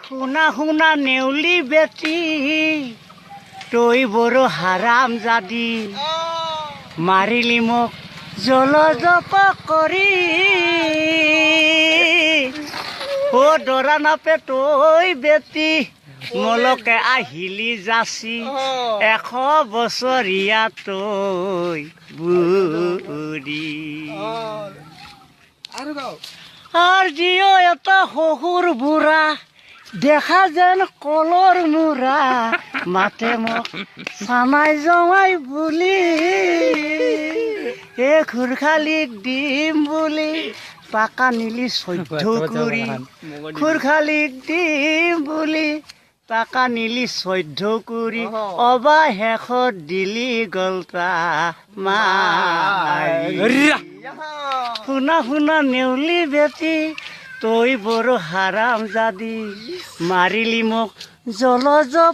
শুনা শুনা নেউলি বেটি তই বড় হাৰাম জাদি মাৰিলি মোক জলজপ কৰি অ দৰা নাপে তই বেটি মলকে আহিলি যাচি 100 বছৰীয়া তই বুঢ়ী আৰ জিও এটা শহুৰ বুঢ়া দেখা যেন কলৰ মুৰা মাতে মোক চানাই জমাই বুলি এ খুৰখালিক দিম বুলি টাকা নিলি 14 কুৰি খুৰখালিক দিম বুলি টাকা নিলি 14 কুৰি অবা শেষত দিলি গলতা মাৰি শুনা শুনা নেউলি বেটি তই বড় হাৰাম জাদি মাৰিলি মোক জলজপ